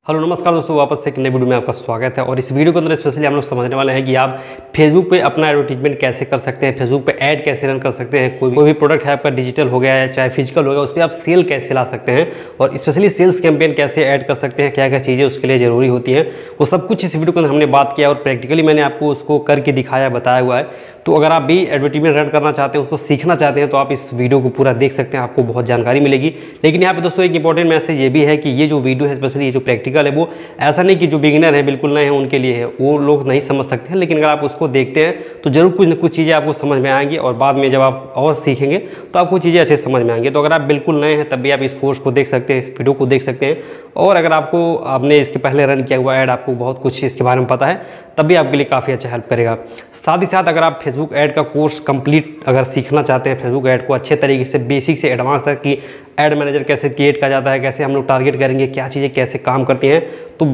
Hello नमस्कार दोस्तों, वापस से एक नई वीडियो में आपका स्वागत है। और इस वीडियो के अंदर स्पेशली हम लोग समझने वाले हैं कि आप फेसबुक पे अपना एडवर्टीजमेंट कैसे कर सकते हैं, फेसबुक पे ऐड कैसे रन कर सकते हैं। कोई भी प्रोडक्ट है आपका, डिजिटल हो गया है चाहे फिजिकल हो गया, उस पर आप सेल कैसे ला सकते हैं और स्पेशली सेल्स कैंपेन कैसे ऐड कर सकते हैं, क्या क्या चीज़ें उसके लिए ज़रूरी होती हैं, वो सब कुछ इस वीडियो के अंदर हमने बात किया और प्रैक्टिकली मैंने आपको उसको करके दिखाया, बताया हुआ है। तो अगर आप भी एडवर्टीजमेंट रन करना चाहते हैं, उसको सीखना चाहते हैं, तो आप इस वीडियो को पूरा देख सकते हैं, आपको बहुत जानकारी मिलेगी। लेकिन यहाँ पे दोस्तों एक इंपॉर्टेंट मैसेज ये भी है कि ये जो वीडियो है, स्पेशली ये जो प्रैक्टिकल है, वो ऐसा नहीं कि जो बिगिनर है, बिल्कुल नए हैं, उनके लिए है, वो लोग नहीं समझ सकते हैं। लेकिन अगर आप उसको देखते हैं तो जरूर कुछ न कुछ चीज़ें आपको समझ में आएंगी और बाद में जब आप और सीखेंगे तो आपको चीज़ें अच्छे समझ में आएंगी। तो अगर आप बिल्कुल नए हैं तब भी आप इस कोर्स को देख सकते हैं, इस वीडियो को देख सकते हैं। और अगर आपने इसके पहले रन किया हुआ ऐड, आपको बहुत कुछ इसके बारे में पता है, तब भी आपके लिए काफ़ी अच्छा हेल्प करेगा। साथ ही साथ अगर आप फेसबुक ऐड का कोर्स कंप्लीट अगर सीखना चाहते हैं, फेसबुक ऐड को अच्छे तरीके से बेसिक से एडवांस तक कि ऐड मैनेजर कैसे क्रिएट किया जाता है, कैसे हम लोग टारगेट करेंगे, क्या चीज़ें कैसे काम करती हैं, तो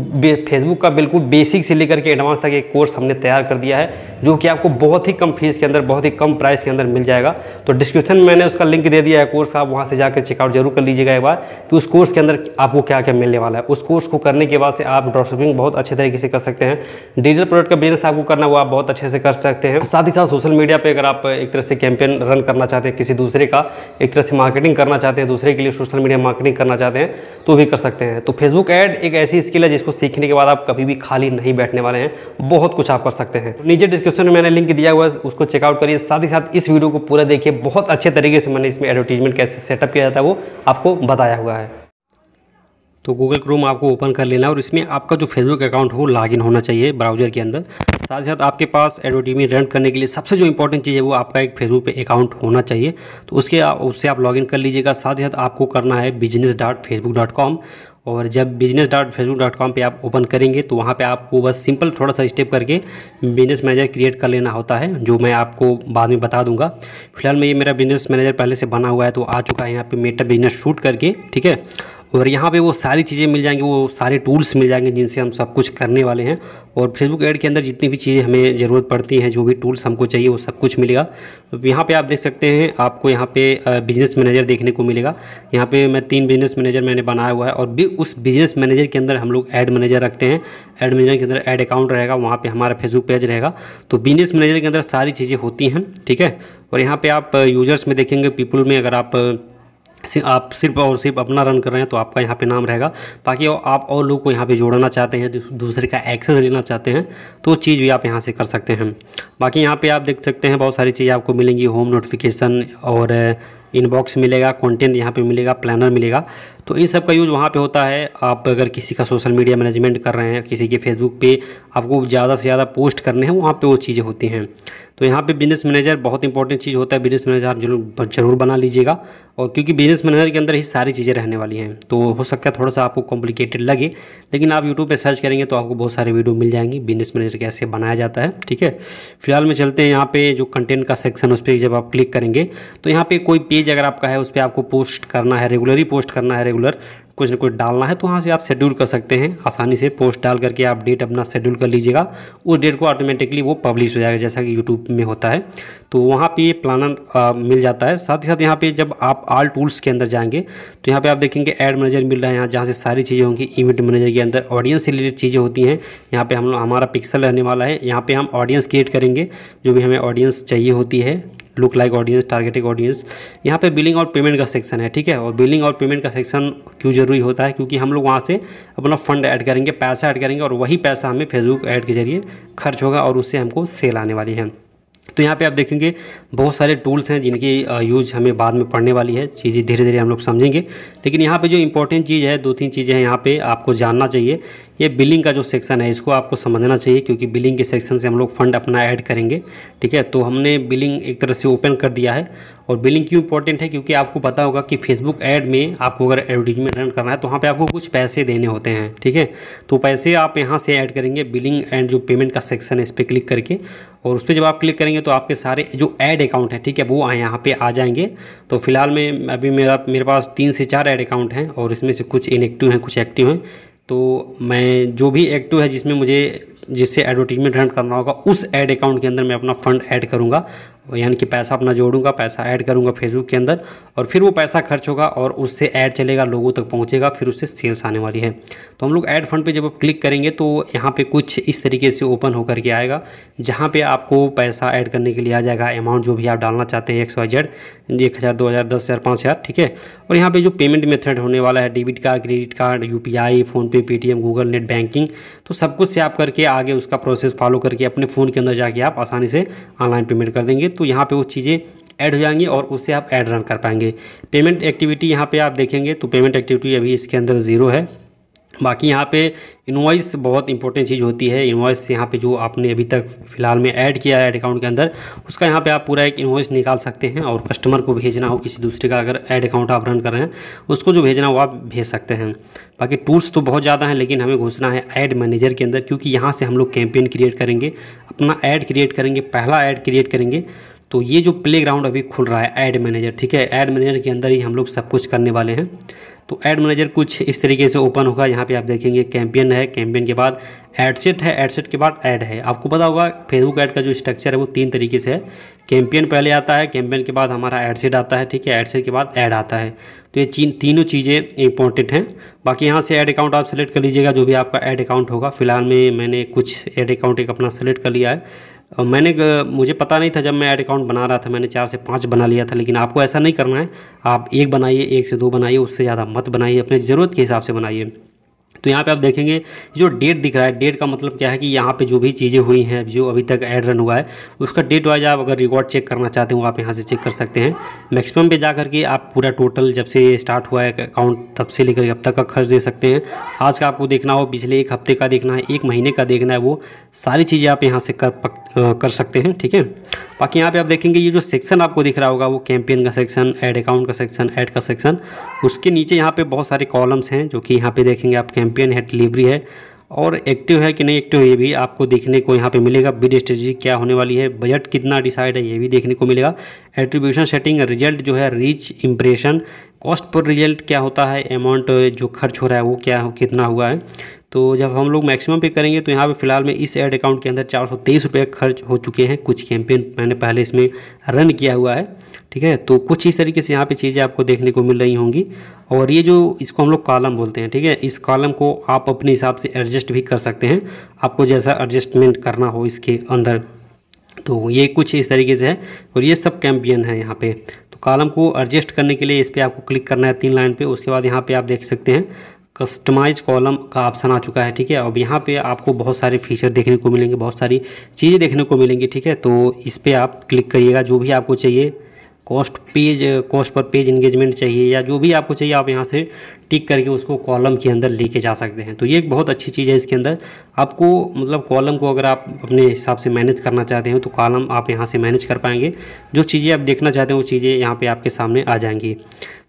फेसबुक का बिल्कुल बेसिक से लेकर के एडवांस तक एक कोर्स हमने तैयार कर दिया है, जो कि आपको बहुत ही कम फीस के अंदर, बहुत ही कम प्राइस के अंदर मिल जाएगा। तो डिस्क्रिप्शन में मैंने उसका लिंक दे दिया है कोर्स का, आप वहाँ से जाकर चेकआउट जरूर कर लीजिएगा एक बार कि उस कोर्स के अंदर आपको क्या क्या मिलने वाला है। उस कोर्स को करने के बाद से आप ड्रॉपशिपिंग बहुत अच्छे तरीके से कर सकते हैं। डिजिटल प्रोडक्ट का बिजनेस आपको करना वो आप बहुत अच्छे से कर सकते हैं। साथ ही साथ सोशल मीडिया पर अगर आप एक तरह से कैंपेन रन करना चाहते हैं, किसी दूसरे का एक तरह से मार्केटिंग करना चाहते हैं, दूसरे के लिए सोशल मीडिया मार्केटिंग करना चाहते हैं, तो भी कर सकते हैं। तो फेसबुक ऐड एक ऐसी स्किल है जिसको सीखने के बाद आप कभी भी खाली नहीं बैठने वाले हैं, बहुत कुछ आप कर सकते हैं। नीचे डिस्क्रिप्शन में मैंने लिंक दिया हुआ है, उसको चेकआउट करिए। साथ ही साथ इस वीडियो को पूरा देखिए, बहुत अच्छे तरीके से मैंने इसमें एडवर्टीजमेंट कैसे सेटअप किया जाता है वो आपको बताया हुआ है। तो गूगल क्रोम आपको ओपन कर लेना और इसमें आपका जो फेसबुक अकाउंट हो लॉगिन होना चाहिए ब्राउज़र के अंदर। साथ ही साथ आपके पास एडवर्टीजमेंट रन करने के लिए सबसे जो इंपॉर्टेंट चीज़ है वो आपका एक फेसबुक पे अकाउंट होना चाहिए। तो उससे आप लॉगिन कर लीजिएगा। साथ ही साथ आपको करना है business.facebook.com और जब business.facebook.com पे आप ओपन करेंगे तो वहाँ पे आपको बस सिंपल थोड़ा सा स्टेप करके बिजनेस मैनेजर क्रिएट कर लेना होता है, जो मैं आपको बाद में बता दूंगा। फिलहाल में ये मेरा बिजनेस मैनेजर पहले से बना हुआ है, तो आ चुका है यहाँ पे मेटा बिजनेस शूट करके, ठीक है। और यहाँ पे वो सारी चीज़ें मिल जाएंगी, वो सारे टूल्स मिल जाएंगे जिनसे हम सब कुछ करने वाले हैं। और फेसबुक ऐड के अंदर जितनी भी चीज़ें हमें ज़रूरत पड़ती हैं, जो भी टूल्स हमको चाहिए, वो सब कुछ मिलेगा। तो यहाँ पे आप देख सकते हैं, आपको यहाँ पे बिजनेस मैनेजर देखने को मिलेगा। यहाँ पे मैं 3 बिजनेस मैनेजर मैंने बनाया हुआ है और उस बिजनेस मैनेजर के अंदर हम लोग ऐड मैनेजर रखते हैं। ऐड मैनेजर के अंदर ऐड अकाउंट रहेगा, वहाँ पर हमारा फेसबुक पेज रहेगा। तो बिजनेस मैनेजर के अंदर सारी चीज़ें होती हैं, ठीक है। और यहाँ पर आप यूजर्स में देखेंगे, पीपल में अगर आप सिर्फ और सिर्फ अपना रन कर रहे हैं तो आपका यहाँ पे नाम रहेगा। बाकी आप और लोगों को यहाँ पे जोड़ना चाहते हैं, दूसरे का एक्सेस लेना चाहते हैं, तो चीज़ भी आप यहाँ से कर सकते हैं। बाकी यहाँ पे आप देख सकते हैं बहुत सारी चीज़ें आपको मिलेंगी, होम नोटिफिकेशन और इनबॉक्स मिलेगा, कंटेंट यहाँ पे मिलेगा, प्लानर मिलेगा। तो इन सब का यूज़ वहाँ पे होता है। आप अगर किसी का सोशल मीडिया मैनेजमेंट कर रहे हैं, किसी के फेसबुक पे आपको ज़्यादा से ज़्यादा पोस्ट करने हैं, वहाँ पे वो चीज़ें होती हैं। तो यहाँ पे बिजनेस मैनेजर बहुत इंपॉर्टेंट चीज़ होता है। बिजनेस मैनेजर आप जरूर बना लीजिएगा, और क्योंकि बिजनेस मैनेजर के अंदर ही सारी चीज़ें रहने वाली हैं। तो हो सकता है थोड़ा सा आपको कॉम्प्लिकेटेड लगे, लेकिन आप यूट्यूब पे सर्च करेंगे तो आपको बहुत सारे वीडियो मिल जाएंगी बिजनेस मैनेजर कैसे बनाया जाता है, ठीक है। फिलहाल में चलते हैं यहाँ पे जो कंटेंट का सेक्शन, उस पर जब आप क्लिक करेंगे तो यहाँ पे कोई पेज अगर आपका है, उस पर आपको पोस्ट करना है, रेगुलरली पोस्ट करना है, रेगुलर कुछ ना कुछ डालना है, तो वहाँ से आप शेड्यूल कर सकते हैं आसानी से। पोस्ट डाल करके आप डेट अपना शेड्यूल कर लीजिएगा, उस डेट को ऑटोमेटिकली वो पब्लिश हो जाएगा, जैसा कि यूट्यूब में होता है। तो वहाँ पे ये प्लानर मिल जाता है। साथ ही साथ यहाँ पे जब आप ऑल टूल्स के अंदर जाएंगे तो यहाँ पे आप देखेंगे ऐड मैनेजर मिल रहा है, यहाँ जहाँ से सारी चीज़ें होंगी। इवेंट मैनेजर के अंदर ऑडियंस से रिलेटेड चीज़ें होती हैं। यहाँ पे हमारा पिक्सल रहने वाला है, यहाँ पे हम ऑडियंस क्रिएट करेंगे, जो भी हमें ऑडियंस चाहिए होती है, look like audience, targeting audience. यहाँ पे बिलिंग और पेमेंट का सेक्शन है, ठीक है। और बिलिंग और पेमेंट का सेक्शन क्यों ज़रूरी होता है, क्योंकि हम लोग वहाँ से अपना फंड ऐड करेंगे, पैसा ऐड करेंगे, और वही पैसा हमें फेसबुक ऐड के जरिए खर्च होगा और उससे हमको सेल आने वाली है। तो यहाँ पे आप देखेंगे बहुत सारे टूल्स हैं जिनकी यूज़ हमें बाद में पढ़ने वाली है, चीज़ें धीरे धीरे हम लोग समझेंगे। लेकिन यहाँ पे जो इंपॉर्टेंट चीज़ है, 2-3 चीज़ें हैं यहाँ पे आपको जानना चाहिए। ये बिलिंग का जो सेक्शन है, इसको आपको समझना चाहिए, क्योंकि बिलिंग के सेक्शन से हम लोग फंड अपना ऐड करेंगे, ठीक है। तो हमने बिलिंग एक तरह से ओपन कर दिया है। और बिलिंग क्यों इंपॉर्टेंट है, क्योंकि आपको पता होगा कि फेसबुक ऐड में आपको अगर एडवर्टीजमेंट रन करना है तो वहाँ पे आपको कुछ पैसे देने होते हैं, ठीक है। तो पैसे आप यहाँ से ऐड करेंगे, बिलिंग एंड जो पेमेंट का सेक्शन है इस पर क्लिक करके। और उस पर जब आप क्लिक करेंगे तो आपके सारे जो ऐड अकाउंट है, ठीक है, वो यहाँ पे आ जाएंगे। तो फिलहाल में अभी मेरे पास 3 से 4 ऐड अकाउंट हैं, और इसमें से कुछ इनएक्टिव हैं, कुछ एक्टिव हैं। तो मैं जो भी एक्टिव है जिससे एडवर्टीजमेंट रन करना होगा, उस ऐड अकाउंट के अंदर मैं अपना फंड ऐड करूंगा यानी कि पैसा अपना जोड़ूंगा, पैसा ऐड करूंगा फेसबुक के अंदर और फिर वो पैसा खर्च होगा और उससे ऐड चलेगा, लोगों तक पहुंचेगा, फिर उससे सेल्स आने वाली है। तो हम लोग ऐड फंड पे जब आप क्लिक करेंगे तो यहाँ पे कुछ इस तरीके से ओपन होकर के आएगा, जहाँ पे आपको पैसा ऐड करने के लिए आ जाएगा, अमाउंट जो भी आप डालना चाहते हैं XYZ, 1000, 2000, 10,000, 5,000, ठीक है। और यहाँ पे जो पेमेंट मेथड होने वाला है, debit card, credit card, UPI, PhonePe, Paytm, Google, net banking, तो सब कुछ से आप करके आगे उसका प्रोसेस फॉलो करके अपने फ़ोन के अंदर जाके आप आसानी से ऑनलाइन पेमेंट कर देंगे। तो यहाँ पे वो चीज़ें ऐड हो जाएंगी और उससे आप ऐड रन कर पाएंगे। पेमेंट एक्टिविटी यहाँ पे आप देखेंगे तो पेमेंट एक्टिविटी अभी इसके अंदर 0 है। बाकी यहाँ पे इनवॉइस बहुत इंपॉर्टेंट चीज़ होती है। इनवॉइस यहाँ पे जो आपने अभी तक फ़िलहाल में ऐड किया है ऐड अकाउंट के अंदर, उसका यहाँ पे आप पूरा एक इनवॉइस निकाल सकते हैं और कस्टमर को भेजना हो, किसी दूसरे का अगर ऐड अकाउंट आप रन कर रहे हैं उसको जो भेजना हो आप भेज सकते हैं। बाकी टूल्स तो बहुत ज़्यादा हैं, लेकिन हमें घुसना है ऐड मैनेजर के अंदर, क्योंकि यहाँ से हम लोग कैंपेन क्रिएट करेंगे, अपना ऐड क्रिएट करेंगे, पहला ऐड क्रिएट करेंगे। तो ये जो प्लेग्राउंड अभी खुल रहा है ऐड मैनेजर, ठीक है, ऐड मैनेजर के अंदर ही हम लोग सब कुछ करने वाले हैं। तो ऐड मैनेजर कुछ इस तरीके से ओपन होगा। यहाँ पे आप देखेंगे कैंपेन है, कैंपेन के बाद एड सेट है, एड सेट के बाद ऐड है। आपको पता होगा फेसबुक ऐड का जो स्ट्रक्चर है वो 3 तरीके से है। कैंपेन पहले आता है, कैंपेन के बाद हमारा ऐड सेट आता है, ठीक है, ऐड सेट के बाद ऐड आता है। तो ये तीनों चीज़ें इंपॉर्टेंट हैं। बाकी यहाँ से ऐड अकाउंट आप सेलेक्ट कर लीजिएगा, जो भी आपका ऐड अकाउंट होगा। फिलहाल में मैंने कुछ ऐड अकाउंट एक अपना सेलेक्ट कर लिया है। मुझे पता नहीं था जब मैं ऐड अकाउंट बना रहा था, मैंने 4 से 5 बना लिया था, लेकिन आपको ऐसा नहीं करना है। आप 1 बनाइए, 1 से 2 बनाइए, उससे ज़्यादा मत बनाइए, अपने ज़रूरत के हिसाब से बनाइए। तो यहाँ पे आप देखेंगे जो डेट दिख रहा है, डेट का मतलब क्या है कि यहाँ पे जो भी चीज़ें हुई हैं, जो अभी तक ऐड रन हुआ है, उसका डेट वाइज आप अगर रिकॉर्ड चेक करना चाहते हो आप यहाँ से चेक कर सकते हैं। मैक्सिमम पे जा करके आप पूरा टोटल जब से स्टार्ट हुआ है अकाउंट तब से लेकर अब तक का खर्च दे सकते हैं। आज का आपको देखना हो, पिछले 1 हफ्ते का देखना है, 1 महीने का देखना है, वो सारी चीज़ें आप यहाँ से कर सकते हैं, ठीक है। बाकी यहाँ पे आप देखेंगे ये जो सेक्शन आपको दिख रहा होगा वो कैंपेन का सेक्शन, ऐड अकाउंट का सेक्शन, ऐड का सेक्शन। उसके नीचे यहाँ पे बहुत सारे कॉलम्स हैं, जो कि यहाँ पे देखेंगे आप कैंपेन है, डिलीवरी है और एक्टिव है कि नहीं एक्टिव है ये भी आपको देखने को यहाँ पे मिलेगा। बिड स्ट्रेटजी क्या होने वाली है, बजट कितना डिसाइड है ये भी देखने को मिलेगा। एट्रीब्यूशन सेटिंग, रिजल्ट जो है, reach, impression, cost per result क्या होता है, अमाउंट जो खर्च हो रहा है वो कितना हुआ है। तो जब हम लोग मैक्सिमम पे करेंगे तो यहाँ पे फ़िलहाल में इस ऐड अकाउंट के अंदर 423 रुपये खर्च हो चुके हैं। कुछ कैंपेन मैंने पहले इसमें रन किया हुआ है, ठीक है। तो कुछ इस तरीके से यहाँ पे चीज़ें आपको देखने को मिल रही होंगी। और ये जो इसको हम लोग कॉलम बोलते हैं, ठीक है, इस कॉलम को आप अपने हिसाब से एडजस्ट भी कर सकते हैं, आपको जैसा एडजस्टमेंट करना हो इसके अंदर। तो ये कुछ इस तरीके से है और ये सब कैंपेन है यहाँ पे। तो कॉलम को एडजस्ट करने के लिए इस पर आपको क्लिक करना है 3 लाइन पे। उसके बाद यहाँ पे आप देख सकते हैं कस्टमाइज कॉलम का ऑप्शन आ चुका है, ठीक है। अब यहाँ पे आपको बहुत सारे फीचर देखने को मिलेंगे, बहुत सारी चीज़ें देखने को मिलेंगी, ठीक है। तो इस पर आप क्लिक करिएगा, जो भी आपको चाहिए, कॉस्ट पर पेज इंगेजमेंट चाहिए या जो भी आपको चाहिए आप यहाँ से टिक करके उसको कॉलम के अंदर लेके जा सकते हैं। तो ये एक बहुत अच्छी चीज़ है इसके अंदर। आपको मतलब कॉलम को अगर आप अपने हिसाब से मैनेज करना चाहते हो तो कॉलम आप यहाँ से मैनेज कर पाएंगे। जो चीज़ें आप देखना चाहते हैं वो चीज़ें यहाँ पे आपके सामने आ जाएंगी।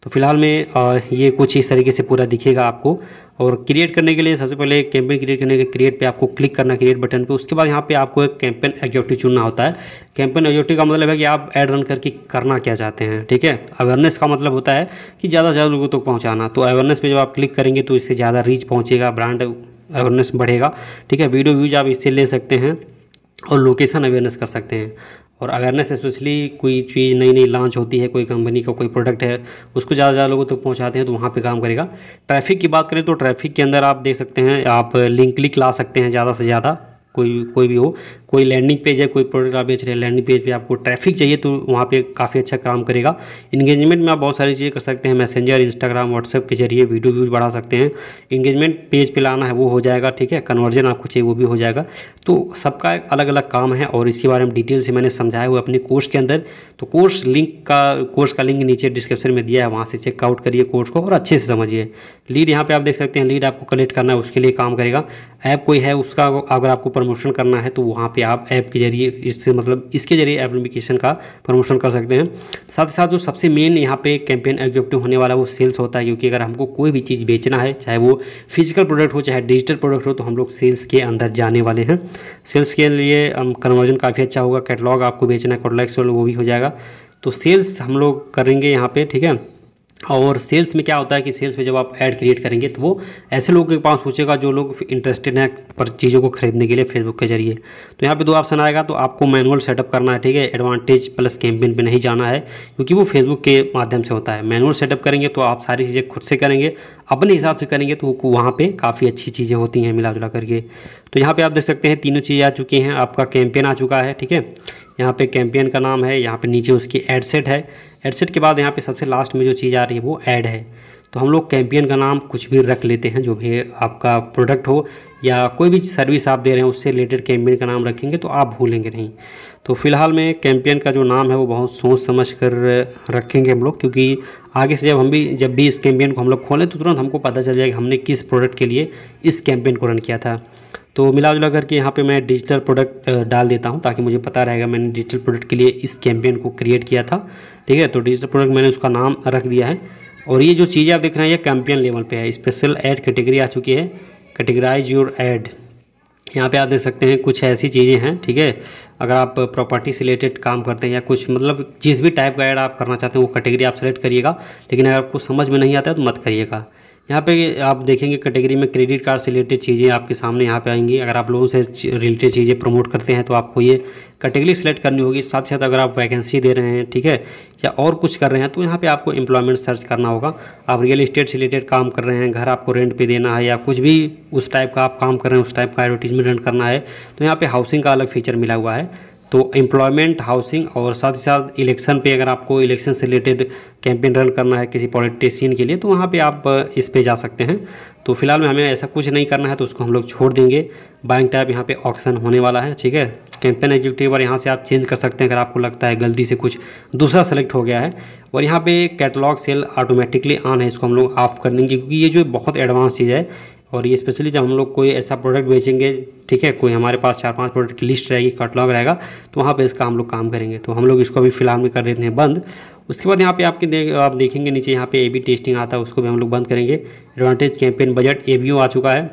तो फिलहाल में ये कुछ इस तरीके से पूरा दिखेगा आपको। और क्रिएट करने के लिए सबसे पहले कैंपेन क्रिएट करने के क्रिएट पे आपको क्लिक करना, क्रिएट बटन पे। उसके बाद यहाँ पे आपको एक कैंपेन एग्जीक्यूटिव चुनना होता है। कैंपेन एग्जीक्यूटिव का मतलब है कि आप ऐड रन करके करना क्या चाहते हैं, ठीक है। अवेयरनेस का मतलब होता है कि ज़्यादा से ज़्यादा लोगों तक पहुँचाना। तो अवेयरनेस पे जब आप क्लिक करेंगे तो इससे ज़्यादा रीच पहुँचेगा, ब्रांड अवेयरनेस बढ़ेगा, ठीक है। वीडियो व्यूज आप इससे ले सकते हैं और लोकेशन अवेयरनेस कर सकते हैं। और अवेयरनेस स्पेशली कोई चीज़ नई नई लॉन्च होती है, कोई कंपनी का कोई प्रोडक्ट है, उसको ज़्यादा से ज़्यादा लोगों तक पहुंचाते हैं तो वहाँ पे काम करेगा। ट्रैफिक की बात करें तो ट्रैफिक के अंदर आप देख सकते हैं, आप लिंक क्लिक ला सकते हैं ज़्यादा से ज़्यादा। कोई भी हो, कोई लैंडिंग पेज है, कोई प्रोडक्ट आप बेच रहे हैं, लैंडिंग पेज पे आपको ट्रैफिक चाहिए तो वहाँ पे काफ़ी अच्छा काम करेगा। इंगेजमेंट में आप बहुत सारी चीज़ें कर सकते हैं, मैसेंजर, इंस्टाग्राम, व्हाट्सएप के जरिए वीडियो व्यूज बढ़ा सकते हैं। इंगेजमेंट पेज पे लाना है वो हो जाएगा, ठीक है। कन्वर्जन आपको चाहिए वो भी हो जाएगा। तो सबका एक अलग अलग काम है और इसके बारे में डिटेल से मैंने समझाया हुआ अपने कोर्स के अंदर। तो कोर्स का लिंक नीचे डिस्क्रिप्शन में दिया है, वहाँ से चेकआउट करिए कोर्स को और अच्छे से समझिए। लीड यहाँ पे आप देख सकते हैं, लीड आपको कलेक्ट करना है उसके लिए काम करेगा। ऐप कोई है उसका अगर आपको प्रमोशन करना है तो वहाँ पे आप ऐप के जरिए इसके जरिए एप्लीकेशन का प्रमोशन कर सकते हैं। साथ ही साथ जो सबसे मेन यहाँ पे कैंपेन एग्जीक्यूटिव होने वाला वो सेल्स होता है, क्योंकि अगर हमको कोई भी चीज़ बेचना है, चाहे वो फिजिकल प्रोडक्ट हो चाहे डिजिटल प्रोडक्ट हो, तो हम लोग सेल्स के अंदर जाने वाले हैं। सेल्स के लिए कन्वर्जन काफ़ी अच्छा होगा। कैटलॉग आपको बेचना है, कैटलॉग वो भी हो जाएगा। तो सेल्स हम लोग करेंगे यहाँ पे, ठीक है। और सेल्स में क्या होता है कि सेल्स में जब आप ऐड क्रिएट करेंगे तो वो ऐसे लोगों के पास पूछेगा जो लोग इंटरेस्टेड हैं पर चीज़ों को खरीदने के लिए फेसबुक के जरिए। तो यहाँ पे 2 ऑप्शन आएगा, तो आपको मैनुअल सेटअप करना है, ठीक है। एडवांटेज प्लस कैंपेन पे नहीं जाना है क्योंकि वो फेसबुक के माध्यम से होता है। मैनुअल सेटअप करेंगे तो आप सारी चीज़ें खुद से करेंगे, अपने हिसाब से करेंगे तो वहाँ पर काफ़ी अच्छी चीज़ें होती हैं मिला जुला करके। तो यहाँ पर आप देख सकते हैं तीनों चीज़ें आ चुकी हैं। आपका कैंपेन आ चुका है, ठीक है। यहाँ पे कैंपेन का नाम है, यहाँ पे नीचे उसकी एड सेट है। एड सेट के बाद यहाँ पे सबसे लास्ट में जो चीज़ आ रही है वो ऐड है। तो हम लोग कैंपेन का नाम कुछ भी रख लेते हैं, जो भी आपका प्रोडक्ट हो या कोई भी सर्विस आप दे रहे हैं उससे रिलेटेड कैंपेन का नाम रखेंगे तो आप भूलेंगे नहीं। तो फिलहाल में कैंपेन का जो नाम है वो बहुत सोच समझ कर रखेंगे हम लोग, क्योंकि आगे से जब भी इस कैंपेन को हम लोग खोलें तो तुरंत हमको पता चल जाएगा हमने किस प्रोडक्ट के लिए इस कैंपेन को रन किया था। तो मिला जुला करके यहाँ पे मैं डिजिटल प्रोडक्ट डाल देता हूँ ताकि मुझे पता रहेगा मैंने डिजिटल प्रोडक्ट के लिए इस कैंपेन को क्रिएट किया था, ठीक है। तो डिजिटल प्रोडक्ट मैंने उसका नाम रख दिया है। और ये जो चीज़ें आप देख रहे हैं ये कैंपेन लेवल पे है। स्पेशल ऐड कैटेगरी आ चुकी है, कैटेगराइज योर ऐड। यहाँ पे आप देख सकते हैं कुछ ऐसी चीज़ें हैं, ठीक है। अगर आप प्रॉपर्टी से रिलेटेड काम करते हैं या कुछ मतलब जिस भी टाइप का ऐड आप करना चाहते हैं वो कैटेगरी आप सेलेक्ट करिएगा, लेकिन अगर आपको समझ में नहीं आता है तो मत करिएगा। यहाँ पे आप देखेंगे कैटेगरी में क्रेडिट कार्ड से रिलेटेड चीज़ें आपके सामने यहाँ पे आएंगी। अगर आप लोगों से रिलेटेड चीज़ें प्रमोट करते हैं तो आपको ये कैटेगरी सेलेक्ट करनी होगी। साथ साथ अगर आप वैकेंसी दे रहे हैं, ठीक है, या और कुछ कर रहे हैं तो यहाँ पे आपको एम्प्लॉयमेंट सर्च करना होगा। आप रियल एस्टेट से रिलेटेड काम कर रहे हैं, घर आपको रेंट पे देना है या कुछ भी उस टाइप का आप काम कर रहे हैं, उस टाइप का एडवर्टीजमेंट रन करना है तो यहाँ पे हाउसिंग का अलग फीचर मिला हुआ है। तो एम्प्लॉयमेंट, हाउसिंग और साथ ही साथ इलेक्शन पे अगर आपको इलेक्शन से रिलेटेड कैंपेन रन करना है किसी पॉलिटिशियन के लिए तो वहाँ पे आप इस पे जा सकते हैं। तो फिलहाल में हमें ऐसा कुछ नहीं करना है तो उसको हम लोग छोड़ देंगे। बाइंग टाइप यहाँ पे ऑप्शन होने वाला है, ठीक है। कैंपेन एग्जीक्यूटिव और यहाँ से आप चेंज कर सकते हैं अगर आपको लगता है गलती से कुछ दूसरा सेलेक्ट हो गया है। और यहाँ पे कैटलॉग सेल ऑटोमेटिकली ऑन है, इसको हम लोग ऑफ कर देंगे क्योंकि ये जो बहुत एडवांस चीज़ है। और ये स्पेशली जब हम लोग कोई ऐसा प्रोडक्ट बेचेंगे, ठीक है, कोई हमारे पास 4-5 प्रोडक्ट की लिस्ट रहेगी, कैटलॉग रहेगा तो वहाँ पे इसका हम लोग काम करेंगे। तो हम लोग इसको अभी फिलहाल में कर देते हैं बंद। उसके बाद यहाँ पे आप देखेंगे नीचे यहाँ पे AB टेस्टिंग आता है, उसको भी हम लोग बंद करेंगे। एडवांटेज कैंपेन बजट ABO आ चुका है,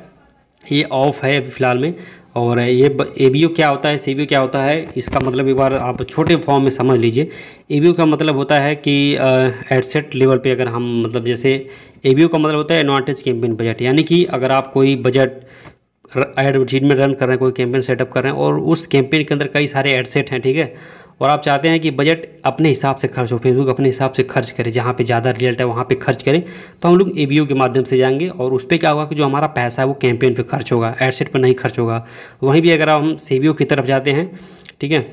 ये ऑफ है फिलहाल में। और ये ABO क्या होता है, CBO क्या होता है, इसका मतलब एक बार आप छोटे फॉर्म में समझ लीजिए। ABO का मतलब होता है कि एडसेट लेवल पे अगर हम मतलब जैसे ABO का मतलब होता है एडवांटेज कैंपेन बजट, यानी कि अगर आप कोई बजट एडवर्टीजमेंट रन कर रहे हैं, कोई कैंपेन सेटअप कर रहे हैं और उस कैंपेन के अंदर कई सारे एडसेट हैं, ठीक है, और आप चाहते हैं कि बजट अपने हिसाब से खर्च हो, फेसबुक अपने हिसाब से खर्च करे, जहाँ पे ज़्यादा रिजल्ट है वहाँ पे खर्च करें, तो हम लोग ABO के माध्यम से जाएंगे और उस पर क्या होगा कि जो हमारा पैसा है वो कैंपेन पे खर्च होगा, एडसेट पर नहीं खर्च होगा। वहीं भी अगर हम CBO की तरफ जाते हैं, ठीक है,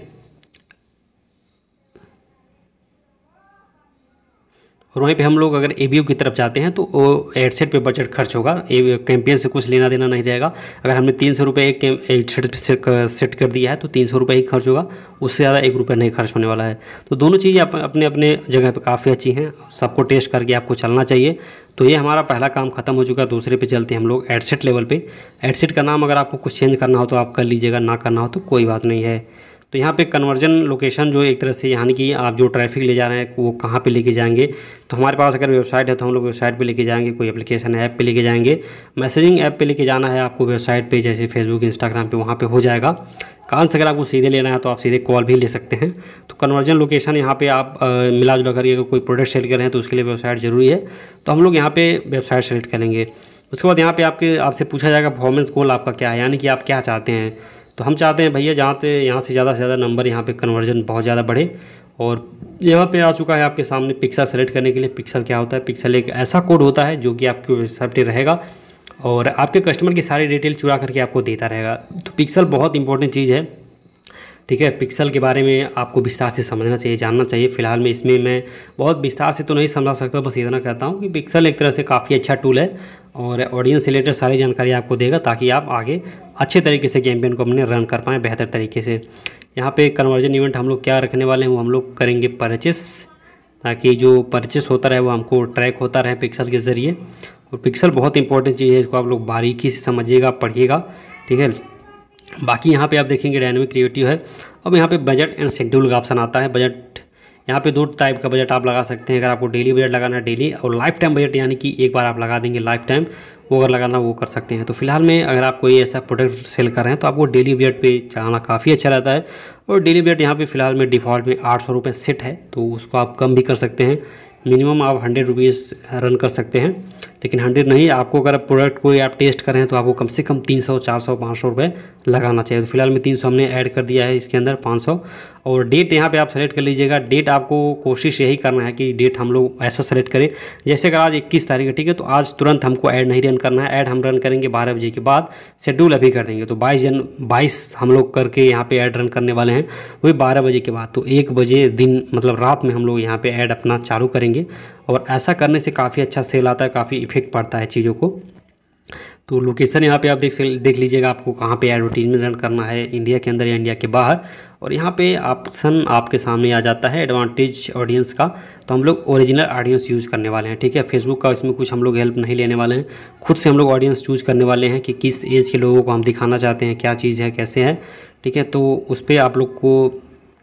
और वहीं पे हम लोग अगर ABO की तरफ जाते हैं तो वो एडसेट पे बजट खर्च होगा, कैंपेन से कुछ लेना देना नहीं रहेगा। अगर हमने 300 रुपये एक एडसेट पे सेट कर दिया है तो 300 रुपये ही खर्च होगा, उससे ज़्यादा 1 रुपया नहीं खर्च होने वाला है। तो दोनों चीज़ें अपने अपने जगह पे काफ़ी अच्छी हैं, सबको टेस्ट करके आपको चलना चाहिए। तो ये हमारा पहला काम खत्म हो चुका है। दूसरे पे चलते हैं हम लोग एडसेट लेवल पे। एडसेट का नाम अगर आपको कुछ चेंज करना हो तो आप कर लीजिएगा, ना करना हो तो कोई बात नहीं है। तो यहाँ पे कन्वर्जन लोकेशन जो एक तरह से यानी कि आप जो ट्रैफिक ले जा रहे हैं वो कहाँ पे लेके जाएंगे, तो हमारे पास अगर वेबसाइट है तो हम लोग वेबसाइट पे लेके जाएंगे, कोई एप्लीकेशन ऐप पे लेके जाएंगे, मैसेजिंग ऐप पे लेके जाना है आपको वेबसाइट पे जैसे फेसबुक, इंस्टाग्राम पे, वहाँ पे हो जाएगा। कॉल से अगर आपको सीधे लेना है तो आप सीधे कॉल भी ले सकते हैं। तो कन्वर्जन लोकेशन यहाँ पे आप मिला जुला करिए, अगर कोई प्रोडक्ट सेल कर रहे हैं तो उसके लिए वेबसाइट ज़रूरी है, तो हम लोग यहाँ पे वेबसाइट सेलेक्ट करेंगे। उसके बाद यहाँ पे आपसे पूछा जाएगा परफॉर्मेंस गोल आपका क्या है, यानी कि आप क्या चाहते हैं। तो हम चाहते हैं भैया यहाँ से ज़्यादा नंबर यहाँ पे कन्वर्जन बहुत ज़्यादा बढ़े। और यहाँ पे आ चुका है आपके सामने पिक्सल सेलेक्ट करने के लिए। पिक्सल क्या होता है, पिक्सल एक ऐसा कोड होता है जो कि आपके वेबसाइट पे रहेगा और आपके कस्टमर की सारी डिटेल चुरा करके आपको देता रहेगा। तो पिक्सल बहुत इंपॉर्टेंट चीज़ है, ठीक है। पिक्सल के बारे में आपको विस्तार से समझना चाहिए, जानना चाहिए। फिलहाल में इसमें मैं बहुत विस्तार से तो नहीं समझा सकता, बस इतना कहता हूँ कि पिक्सल एक तरह से काफ़ी अच्छा टूल है और ऑडियंस से रिलेटेड सारी जानकारी आपको देगा ताकि आप आगे अच्छे तरीके से कैंपेन को अपने रन कर पाएँ बेहतर तरीके से। यहाँ पे कन्वर्जन इवेंट हम लोग क्या रखने वाले हैं, वो हम लोग करेंगे परचेस, ताकि जो परचेस होता रहे वो हमको ट्रैक होता रहे पिक्सल के ज़रिए। और पिक्सल बहुत इंपॉर्टेंट चीज़ है, इसको आप लोग बारीकी से समझिएगा, पढ़िएगा, ठीक है। बाकी यहाँ पे आप देखेंगे डायनेमिक क्रिएटिव है। अब यहाँ पे बजट एंड शेड्यूल का ऑप्शन आता है। बजट यहाँ पे 2 टाइप का बजट आप लगा सकते हैं। अगर आपको डेली बजट लगाना है डेली, और लाइफ टाइम बजट यानी कि एक बार आप लगा देंगे लाइफ टाइम, वो अगर लगाना वो कर सकते हैं। तो फिलहाल में अगर आप कोई ऐसा प्रोडक्ट सेल कर रहे हैं तो आपको डेली बजट पे जाना काफ़ी अच्छा रहता है। और डेली बजट यहाँ पे फिलहाल में डिफ़ॉल्ट में 800 रुपये सेट है, तो उसको आप कम भी कर सकते हैं मिनिमम आप 100 रुपीज़ रन कर सकते हैं, लेकिन 100 नहीं, आपको अगर प्रोडक्ट कोई आप टेस्ट करें तो आपको कम से कम 300, 400, 500 रुपये लगाना चाहिए। तो फिलहाल में 300 हमने ऐड कर दिया है इसके अंदर, 500। और डेट यहाँ पे आप सेलेक्ट कर लीजिएगा। डेट आपको कोशिश यही करना है कि डेट हम लोग ऐसा सेलेक्ट करें, जैसे अगर आज 21 तारीख है, ठीक है, तो आज तुरंत हमको ऐड नहीं रन करना है। ऐड हम रन करेंगे 12 बजे के बाद, शेड्यूल अभी कर देंगे। तो 22 हम लोग करके यहाँ पे ऐड रन करने वाले हैं, वही 12 बजे के बाद। तो 1 बजे दिन मतलब रात में हम लोग यहाँ पे ऐड अपना चालू करेंगे, और ऐसा करने से काफ़ी अच्छा सेल आता है, काफ़ी इफेक्ट पड़ता है चीज़ों को। तो लोकेशन यहाँ पे आप देख लीजिएगा आपको कहाँ पे एडवर्टीजमेंट रन करना है, इंडिया के अंदर या इंडिया के बाहर। और यहाँ पे ऑप्शन आपके सामने आ जाता है एडवांटेज ऑडियंस का। तो हम लोग ओरिजिनल ऑडियंस यूज़ करने वाले हैं, ठीक है। फेसबुक का इसमें कुछ हम लोग हेल्प नहीं लेने वाले हैं, खुद से हम लोग ऑडियंस चूज़ करने वाले हैं कि किस एज के लोगों को हम दिखाना चाहते हैं, क्या चीज़ है, कैसे है, ठीक है। तो उस पर आप लोग को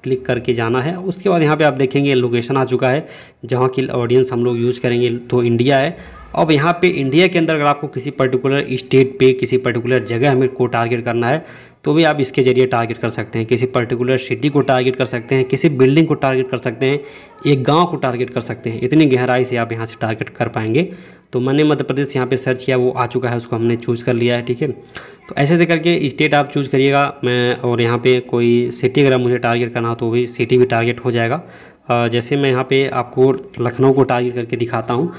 क्लिक करके जाना है। उसके बाद यहाँ पे आप देखेंगे लोकेशन आ चुका है जहाँ की ऑडियंस हम लोग यूज़ करेंगे, तो इंडिया है। अब यहाँ पे इंडिया के अंदर अगर आपको किसी पर्टिकुलर स्टेट पे, किसी पर्टिकुलर जगह हमें को टारगेट करना है, तो भी आप इसके ज़रिए टारगेट कर सकते हैं। किसी पर्टिकुलर सिटी को टारगेट कर सकते हैं, किसी बिल्डिंग को टारगेट कर सकते हैं, एक गांव को टारगेट कर सकते हैं। इतनी गहराई से आप यहाँ से टारगेट कर पाएंगे। तो मैंने मध्य प्रदेश यहाँ पे सर्च किया, वो आ चुका है, उसको हमने चूज़ कर लिया है, ठीक है। तो ऐसे ऐसे करके स्टेट आप चूज़ करिएगा। मैं और यहाँ पे कोई सिटी अगर मुझे टारगेट करना हो तो भी सिटी भी टारगेट हो जाएगा। जैसे मैं यहाँ पे आपको लखनऊ को टारगेट करके दिखाता हूँ।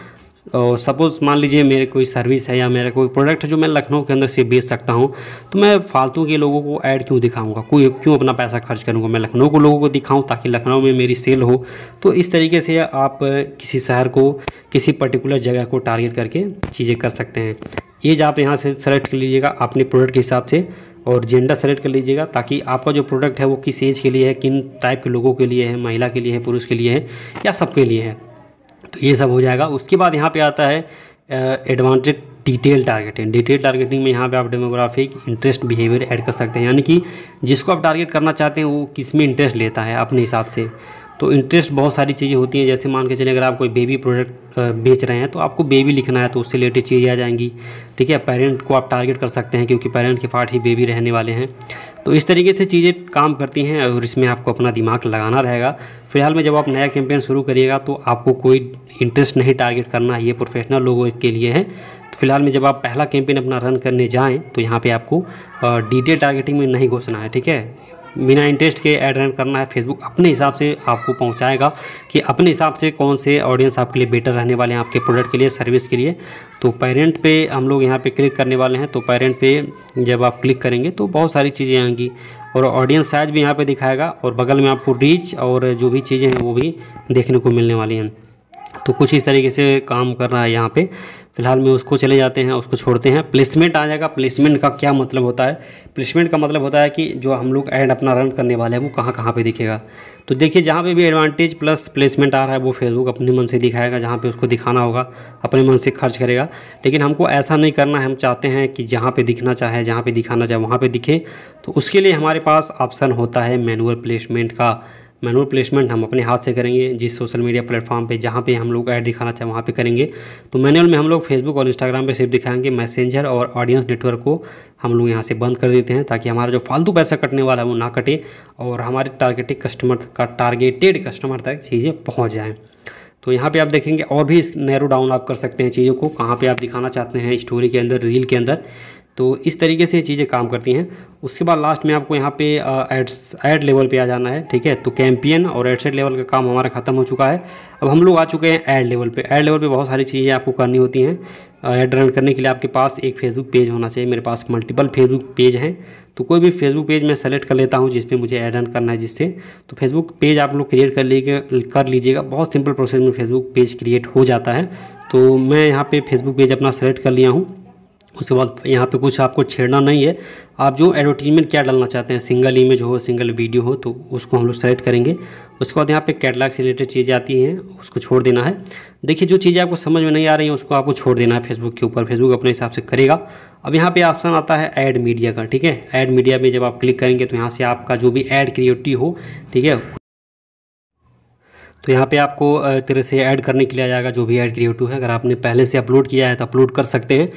और सपोज़ मान लीजिए मेरे कोई सर्विस है या मेरा कोई प्रोडक्ट है जो मैं लखनऊ के अंदर से बेच सकता हूँ, तो मैं फालतू के लोगों को ऐड क्यों दिखाऊंगा, कोई क्यों अपना पैसा खर्च करूँगा, मैं लखनऊ को लोगों को दिखाऊं ताकि लखनऊ में मेरी सेल हो। तो इस तरीके से आप किसी शहर को, किसी पर्टिकुलर जगह को टारगेट करके चीज़ें कर सकते हैं। एज आप यहाँ से सेलेक्ट कर लीजिएगा अपने प्रोडक्ट के हिसाब से, और जेंडर सेलेक्ट कर लीजिएगा ताकि आपका जो प्रोडक्ट है वो किस एज के लिए है, किन टाइप के लोगों के लिए है, महिला के लिए है, पुरुष के लिए है, या सबके लिए है। तो ये सब हो जाएगा। उसके बाद यहाँ पे आता है advantage detail targeting. Detail targeting में यहाँ पे आप डेमोग्राफिक, इंटरेस्ट, बिहेवियर ऐड कर सकते हैं, यानी कि जिसको आप टारगेट करना चाहते हैं वो किस में इंटरेस्ट लेता है अपने हिसाब से। तो इंटरेस्ट बहुत सारी चीज़ें होती हैं, जैसे मान के चलिए अगर आप कोई बेबी प्रोडक्ट बेच रहे हैं तो आपको बेबी लिखना है, तो उससे रिलेटेड चीज़ें आ जाएंगी, ठीक है। पेरेंट को आप टारगेट कर सकते हैं क्योंकि पेरेंट के पार्ट ही बेबी रहने वाले हैं। तो इस तरीके से चीज़ें काम करती हैं, और इसमें आपको अपना दिमाग लगाना रहेगा। फिलहाल में जब आप नया कैंपेन शुरू करिएगा तो आपको कोई इंटरेस्ट नहीं टारगेट करना, ये प्रोफेशनल लोगों के लिए है। तो फिलहाल में जब आप पहला कैंपेन अपना रन करने जाएँ तो यहाँ पर आपको डिटेल टारगेटिंग में नहीं घुसना है, ठीक है। बिना इंटरेस्ट के ऐड रन करना है। फेसबुक अपने हिसाब से आपको पहुंचाएगा कि अपने हिसाब से कौन से ऑडियंस आपके लिए बेटर रहने वाले हैं, आपके प्रोडक्ट के लिए, सर्विस के लिए। तो पेरेंट पे हम लोग यहाँ पे क्लिक करने वाले हैं। तो पेरेंट पे जब आप क्लिक करेंगे तो बहुत सारी चीज़ें आएंगी, और ऑडियंस साइज भी यहाँ पे दिखाएगा, और बगल में आपको रीच और जो भी चीज़ें हैं वो भी देखने को मिलने वाली हैं। तो कुछ इस तरीके से काम कर रहा है यहाँ पे। फिलहाल में उसको चले जाते हैं, उसको छोड़ते हैं। प्लेसमेंट आ जाएगा। प्लेसमेंट का क्या मतलब होता है? प्लेसमेंट का मतलब होता है कि जो हम लोग ऐड अपना रन करने वाले हैं वो कहाँ कहाँ पे दिखेगा। तो देखिए जहाँ पे भी एडवांटेज प्लस प्लेसमेंट आ रहा है वो फेसबुक अपने मन से दिखाएगा, जहाँ पे उसको दिखाना होगा अपने मन से खर्च करेगा। लेकिन हमको ऐसा नहीं करना है, हम चाहते हैं कि जहाँ पे दिखना चाहे, जहाँ पे दिखाना चाहे वहाँ पे दिखे। तो उसके लिए हमारे पास ऑप्शन होता है मैनुअल प्लेसमेंट का। मैनुअल प्लेसमेंट हम अपने हाथ से करेंगे, जिस सोशल मीडिया प्लेटफॉर्म पे जहाँ पे हम लोग ऐड दिखाना चाहें वहाँ पे करेंगे। तो मैनुअल में हम लोग फेसबुक और इंस्टाग्राम पे सिर्फ दिखाएंगे, मैसेंजर और ऑडियंस नेटवर्क को हम लोग यहाँ से बंद कर देते हैं, ताकि हमारा जो फालतू पैसा कटने वाला है वो ना कटे और हमारे टारगेटेड कस्टमर तक चीज़ें पहुँच जाएँ। तो यहाँ पे आप देखेंगे और भी नैरो डाउन आप कर सकते हैं चीज़ों को, कहाँ पे आप दिखाना चाहते हैं, स्टोरी के अंदर, रील के अंदर। तो इस तरीके से चीज़ें काम करती हैं। उसके बाद लास्ट में आपको यहाँ पे ऐड लेवल पे आ जाना है, ठीक है। तो कैंपेन और एड सेट लेवल का काम हमारा ख़त्म हो चुका है। अब हम लोग आ चुके हैं ऐड लेवल पे। ऐड लेवल पे बहुत सारी चीज़ें आपको करनी होती हैं। ऐड रन करने के लिए आपके पास एक फेसबुक पेज होना चाहिए। मेरे पास मल्टीपल फेसबुक पेज हैं, तो कोई भी फेसबुक पेज मैं सेलेक्ट कर लेता हूँ जिस पे मुझे ऐड रन करना है, जिससे तो फेसबुक पेज आप लोग क्रिएट कर लीजिएगा। बहुत सिंपल प्रोसेस में फेसबुक पेज क्रिएट हो जाता है। तो मैं यहाँ पे फेसबुक पेज अपना सेलेक्ट कर लिया हूँ। उसके बाद यहाँ पे कुछ आपको छेड़ना नहीं है। आप जो एडवर्टीजमेंट क्या डालना चाहते हैं, सिंगल इमेज हो, सिंगल वीडियो हो, तो उसको हम लोग सेलेक्ट करेंगे। उसके बाद यहाँ पे कैटलॉग से रिलेटेड चीज़ें आती हैं, उसको छोड़ देना है। देखिए जो चीज़ें आपको समझ में नहीं आ रही हैं उसको आपको छोड़ देना है फेसबुक के ऊपर, फेसबुक अपने हिसाब से करेगा। अब यहाँ पे ऑप्शन आता है ऐड मीडिया का, ठीक है। ऐड मीडिया में जब आप क्लिक करेंगे तो यहाँ से आपका जो भी ऐड क्रिएटिव हो, ठीक है, तो यहाँ पे आपको तरह से ऐड करने के लिए आ जाएगा जो भी ऐड क्रिएटिव है। अगर आपने पहले से अपलोड किया है तो अपलोड कर सकते हैं,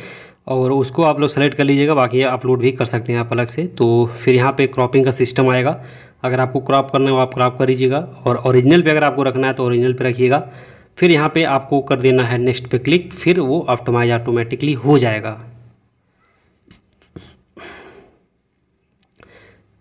और उसको आप लोग सेलेक्ट कर लीजिएगा। बाकी अपलोड भी कर सकते हैं आप अलग से। तो फिर यहाँ पे क्रॉपिंग का सिस्टम आएगा। अगर आपको क्रॉप करना है वो आप क्रॉप कर लीजिएगा, और ओरिजिनल पे अगर आपको रखना है तो ओरिजिनल पे रखिएगा। फिर यहाँ पे आपको कर देना है नेक्स्ट पे क्लिक, फिर वो ऑप्टिमाइज ऑटोमेटिकली हो जाएगा।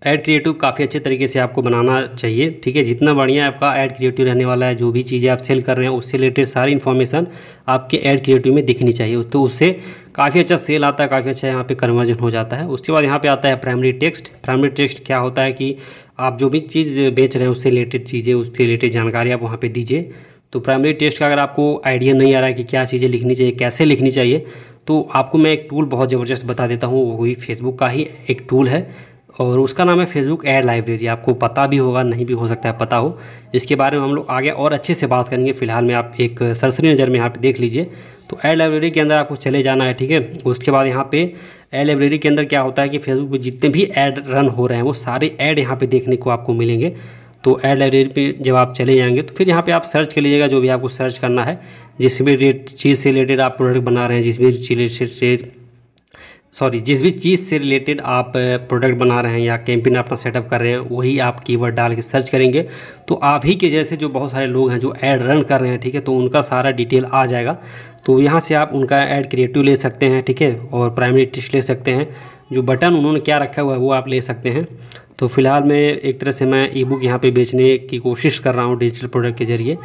ऐड क्रिएटिव काफ़ी अच्छे तरीके से आपको बनाना चाहिए, ठीक है। जितना बढ़िया आपका ऐड क्रिएटिव रहने वाला है, जो भी चीज़ें आप सेल कर रहे हैं उससे रिलेटेड सारी इन्फॉर्मेशन आपके ऐड क्रिएटिव में दिखनी चाहिए, तो उससे काफ़ी अच्छा सेल आता है, काफ़ी अच्छा यहाँ पे कन्वर्जन हो जाता है। उसके बाद यहाँ पे आता है प्राइमरी टेक्स्ट। प्राइमरी टेक्स्ट क्या होता है कि आप जो भी चीज़ बेच रहे हैं उससे रिलेटेड चीज़ें, उससे रिलेटेड जानकारी आप वहाँ पर दीजिए। तो प्राइमरी टेक्स्ट का अगर आपको आइडिया नहीं आ रहा है कि क्या चीज़ें लिखनी चाहिए, कैसे लिखनी चाहिए, तो आपको मैं एक टूल बहुत ज़बरदस्त बता देता हूँ। वो भी फेसबुक का ही एक टूल है और उसका नाम है फेसबुक ऐड लाइब्रेरी। आपको पता भी होगा, नहीं भी हो सकता है पता हो, इसके बारे में हम लोग आगे और अच्छे से बात करेंगे। फिलहाल में आप एक सरसरी नज़र में यहाँ पे देख लीजिए। तो ऐड लाइब्रेरी के अंदर आपको चले जाना है, ठीक है। उसके बाद यहाँ पे ऐड लाइब्रेरी के अंदर क्या होता है कि फेसबुक पे जितने भी ऐड रन हो रहे हैं वो सारे ऐड यहाँ पे देखने को आपको मिलेंगे। तो ऐड लाइब्रेरी पे जब आप चले जाएंगे तो फिर यहाँ पे आप सर्च कर लीजिएगा जो भी आपको सर्च करना है, जिस भी चीज़ से रिलेटेड आप प्रोडक्ट बना रहे हैं, जिस भी चीज़ से रिलेटेड आप प्रोडक्ट बना रहे हैं या कैंपेन अपना सेटअप कर रहे हैं, वही आप कीवर्ड डाल के सर्च करेंगे तो आप ही के जैसे जो बहुत सारे लोग हैं जो ऐड रन कर रहे हैं, ठीक है, तो उनका सारा डिटेल आ जाएगा। तो यहाँ से आप उनका ऐड क्रिएटिव ले सकते हैं, ठीक है, और प्राइमरी टेक्स्ट ले सकते हैं। जो बटन उन्होंने क्या रखा हुआ है वो आप ले सकते हैं। तो फिलहाल मैं एक तरह से मैं ई बुक यहाँ पे बेचने की कोशिश कर रहा हूँ डिजिटल प्रोडक्ट के ज़रिए।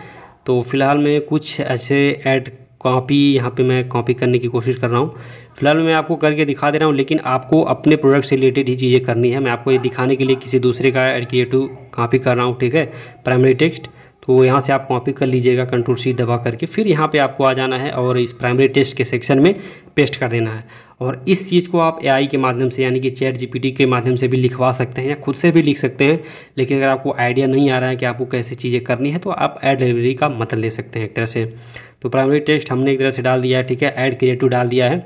तो फिलहाल मैं कुछ ऐसे ऐड कॉपी यहाँ पे मैं कॉपी करने की कोशिश कर रहा हूँ। फिलहाल मैं आपको करके दिखा दे रहा हूँ, लेकिन आपको अपने प्रोडक्ट से रिलेटेड ही चीज़ें करनी है। मैं आपको ये दिखाने के लिए किसी दूसरे का ऐड क्रिएटिव कॉपी कर रहा हूँ, ठीक है, प्राइमरी टेक्स्ट। तो यहाँ से आप कॉपी कर लीजिएगा Ctrl+C दबा करके, फिर यहाँ पे आपको आ जाना है और इस प्राइमरी टेक्स्ट के सेक्शन में पेस्ट कर देना है। और इस चीज़ को आप AI के माध्यम से यानी कि ChatGPT के माध्यम से भी लिखवा सकते हैं या खुद से भी लिख सकते हैं। लेकिन अगर आपको आइडिया नहीं आ रहा है कि आपको कैसे चीज़ें करनी है तो आप ऐड लाइब्रेरी का मदद ले सकते हैं एक तरह से। तो प्राइमरी टेक्स्ट हमने एक तरह से डाल दिया है, ठीक है, ऐड क्रिएटिव डाल दिया है।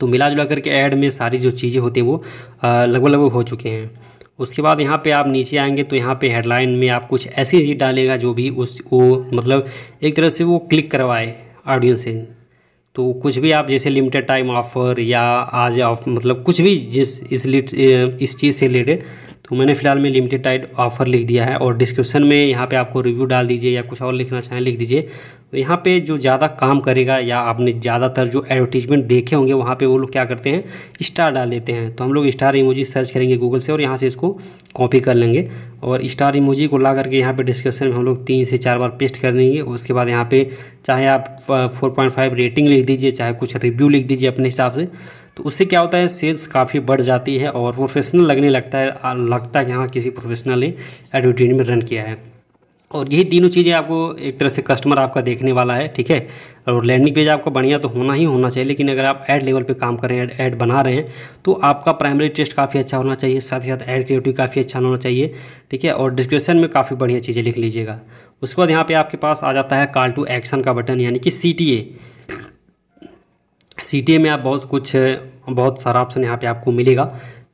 तो मिला जुला करके ऐड में सारी जो चीज़ें होती हैं वो लगभग हो चुके हैं। उसके बाद यहाँ पे आप नीचे आएंगे तो यहाँ पे हेडलाइन में आप कुछ ऐसी चीज़ डालेगा जो भी वो मतलब एक तरह से वो क्लिक करवाए ऑडियंस से। तो कुछ भी आप जैसे लिमिटेड टाइम ऑफर या आज ऑफ मतलब कुछ भी इस चीज़ से रिलेटेड, तो मैंने फ़िलहाल में लिमिटेड टाइम ऑफ़र लिख दिया है। और डिस्क्रिप्शन में यहाँ पे आपको रिव्यू डाल दीजिए या कुछ और लिखना चाहें लिख दीजिए। तो यहाँ पे जो ज़्यादा काम करेगा या आपने ज़्यादातर जो एडवर्टीजमेंट देखे होंगे वहाँ पे वो लोग क्या करते हैं, स्टार डाल देते हैं। तो हम लोग स्टार इमोजी सर्च करेंगे गूगल से और यहाँ से इसको कॉपी कर लेंगे और स्टार इमोजी को ला करके यहाँ पे डिस्क्रिप्शन में हम लोग 3 से 4 बार पेस्ट कर देंगे। उसके बाद यहाँ पे चाहे आप 4.5 रेटिंग लिख दीजिए, चाहे कुछ रिव्यू लिख दीजिए अपने हिसाब से। तो उससे क्या होता है, सेल्स काफ़ी बढ़ जाती है और प्रोफेशनल लगने लगता है कि हाँ किसी प्रोफेशनल ने एडवर्टीजमेंट रन किया है। और यही तीनों चीज़ें आपको एक तरह से कस्टमर आपका देखने वाला है, ठीक है। और लैंडिंग पेज आपका बढ़िया तो होना ही होना चाहिए, लेकिन अगर आप ऐड लेवल पे काम कर रहे हैं, ऐड बना रहे हैं, तो आपका प्राइमरी टेक्स्ट काफ़ी अच्छा होना चाहिए, साथ ही साथ ऐड क्रिएटिव काफ़ी अच्छा होना चाहिए, ठीक है। और डिस्क्रिप्शन में काफ़ी बढ़िया चीज़ें लिख लीजिएगा। उसके बाद यहाँ पर आपके पास आ जाता है कॉल टू एक्शन का बटन यानी कि CTA में आप बहुत सारा ऑप्शन यहाँ पे आपको मिलेगा,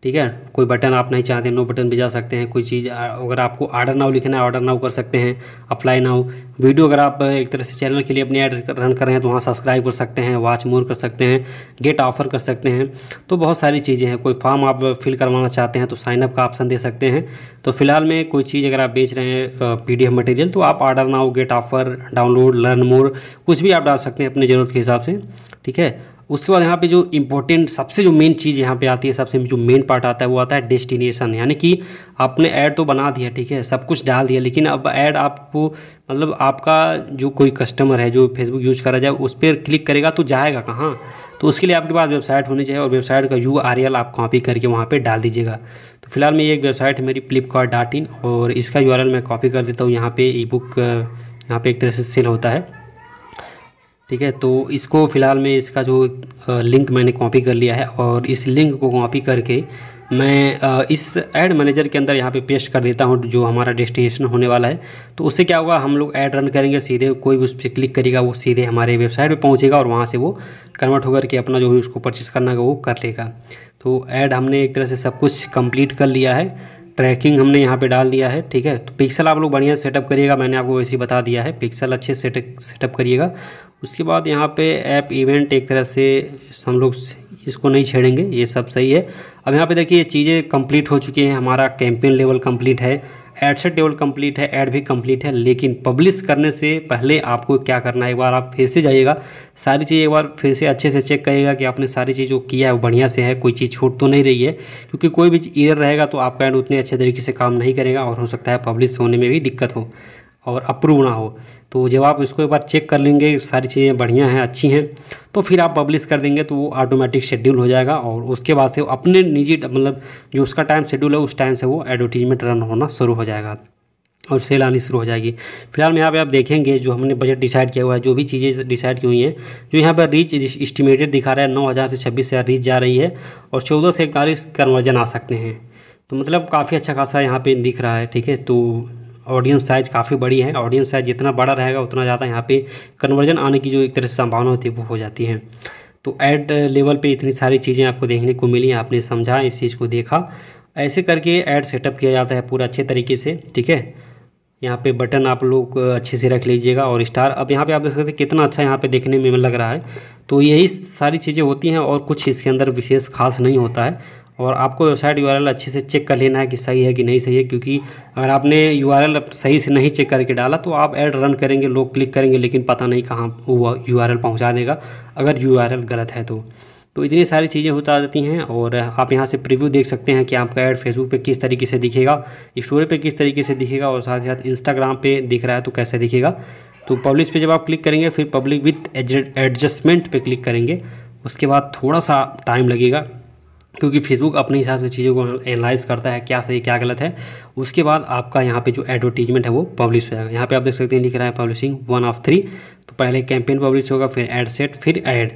ठीक है। कोई बटन आप नहीं चाहते नो बटन भी जा सकते हैं। कोई चीज़ अगर आपको ऑर्डर नाउ लिखना है ऑर्डर नाउ कर सकते हैं, अप्लाई नाउ। वीडियो अगर आप एक तरह से चैनल के लिए अपनी ऐड रन कर रहे हैं तो वहाँ सब्सक्राइब कर सकते हैं, वॉच मोर कर सकते हैं, गेट ऑफर कर सकते हैं। तो बहुत सारी चीज़ें हैं। कोई फॉर्म आप फिल करवाना चाहते हैं तो साइनअप का ऑप्शन दे सकते हैं। तो फिलहाल में कोई चीज़ अगर आप बेच रहे हैं PDF मटेरियल तो आप order now, get offer, download, learn more कुछ भी आप डाल सकते हैं अपनी ज़रूरत के हिसाब से, ठीक है। उसके बाद यहाँ पे जो इम्पोर्टेंट सबसे जो मेन चीज़ यहाँ पे आती है, सबसे जो मेन पार्ट आता है वो आता है डेस्टिनेशन। यानी कि आपने ऐड तो बना दिया, ठीक है, सब कुछ डाल दिया, लेकिन अब ऐड आपको मतलब आपका जो कोई कस्टमर है जो फेसबुक यूज़ करा जाए उस पर क्लिक करेगा तो जाएगा कहाँ। तो उसके लिए आपके पास वेबसाइट होनी चाहिए और वेबसाइट का URL आप कॉपी करके वहाँ पर डाल दीजिएगा। तो फिलहाल में ये एक वेबसाइट है मेरी flipkart.in और इसका URL मैं कॉपी कर देता हूँ। यहाँ पर ई बुक यहाँ पर एक तरह से सेल होता है, ठीक है। तो इसको फ़िलहाल में इसका जो लिंक मैंने कॉपी कर लिया है और इस लिंक को कॉपी करके मैं इस ऐड मैनेजर के अंदर यहाँ पे पेस्ट कर देता हूँ जो हमारा डेस्टिनेशन होने वाला है। तो उससे क्या होगा, हम लोग ऐड रन करेंगे, सीधे कोई भी उस पर क्लिक करेगा वो सीधे हमारे वेबसाइट पे पहुँचेगा और वहाँ से वो कन्वर्ट होकर के अपना जो भी उसको परचेस करना है वो कर लेगा। तो ऐड हमने एक तरह से सब कुछ कंप्लीट कर लिया है, ट्रैकिंग हमने यहाँ पे डाल दिया है, ठीक है। तो पिक्सल आप लोग बढ़िया सेटअप करिएगा, मैंने आपको वैसे ही बता दिया है, पिक्सल अच्छे सेटअप करिएगा। उसके बाद यहाँ पे ऐप इवेंट एक तरह से हम लोग इसको नहीं छेड़ेंगे, ये सब सही है। अब यहाँ पे देखिए ये चीज़ें कंप्लीट हो चुकी हैं, हमारा कैंपेन लेवल कंप्लीट है, एड सेट टेबल कंप्लीट है, ऐड भी कंप्लीट है, लेकिन पब्लिश करने से पहले आपको क्या करना है, एक बार आप फिर से जाइएगा, सारी चीज़ एक बार फिर से अच्छे से चेक करिएगा कि आपने सारी चीज़ जो किया है वो बढ़िया से है, कोई चीज़ छूट तो नहीं रही है, क्योंकि कोई भी एरर रहेगा तो आपका ऐड उतने अच्छे तरीके से काम नहीं करेगा और हो सकता है पब्लिश होने में भी दिक्कत हो और अप्रूव ना हो। तो जब आप इसको एक बार चेक कर लेंगे सारी चीज़ें बढ़िया हैं, अच्छी हैं, तो फिर आप पब्लिश कर देंगे तो वो ऑटोमेटिक शेड्यूल हो जाएगा और उसके बाद से अपने निजी मतलब जो उसका टाइम शेड्यूल है उस टाइम से वो एडवर्टीजमेंट रन होना शुरू हो जाएगा और सेल आनी शुरू हो जाएगी। फिलहाल में यहाँ पे आप देखेंगे जो हमने बजट डिसाइड किया हुआ है, जो भी चीज़ें डिसाइड की हुई हैं, जो यहाँ पर रीच एस्टिमेटेड दिखा रहा है 9,000 से 26,000 रीच जा रही है और 14 से 41 कन्वर्जन आ सकते हैं। तो मतलब काफ़ी अच्छा खासा यहाँ पे दिख रहा है, ठीक है। तो ऑडियंस साइज़ काफ़ी बड़ी है, ऑडियंस साइज़ जितना बड़ा रहेगा उतना ज़्यादा यहाँ पे कन्वर्जन आने की जो एक तरह से संभावना होती है वो हो जाती है। तो ऐड लेवल पे इतनी सारी चीज़ें आपको देखने को मिली, आपने समझा, इस चीज़ को देखा, ऐसे करके ऐड सेटअप किया जाता है पूरा अच्छे तरीके से, ठीक है। यहाँ पे बटन आप लोग अच्छे से रख लीजिएगा और स्टार, अब यहाँ पे आप देख सकते हैं कितना अच्छा यहाँ पे देखने में लग रहा है। तो यही सारी चीज़ें होती हैं और कुछ इसके अंदर विशेष खास नहीं होता है और आपको वेबसाइट यूआरएल अच्छे से चेक कर लेना है कि सही है कि नहीं सही है, क्योंकि अगर आपने यूआरएल सही से नहीं चेक करके डाला तो आप ऐड रन करेंगे, लोग क्लिक करेंगे, लेकिन पता नहीं कहाँ वो यूआरएल पहुँचा देगा अगर यूआरएल गलत है तो इतनी सारी चीज़ें होता जाती हैं। और आप यहाँ से प्रीव्यू देख सकते हैं कि आपका ऐड फेसबुक पे किस तरीके से दिखेगा, स्टोरी पे किस तरीके से दिखेगा और साथ ही साथ इंस्टाग्राम पे दिख रहा है तो कैसे दिखेगा। तो पब्लिश पे जब आप क्लिक करेंगे फिर पब्लिक विथ एडजस्टमेंट पे क्लिक करेंगे, उसके बाद थोड़ा सा टाइम लगेगा क्योंकि फेसबुक अपने हिसाब से चीज़ों को एनालाइज करता है क्या सही क्या गलत है। उसके बाद आपका यहाँ पे जो एडवर्टीजमेंट है वो पब्लिश हो जाएगा। यहाँ पे आप देख सकते हैं लिख रहा है पब्लिशिंग 1 of 3, तो पहले कैंपेन पब्लिश होगा, फिर एड सेट, फिर ऐड,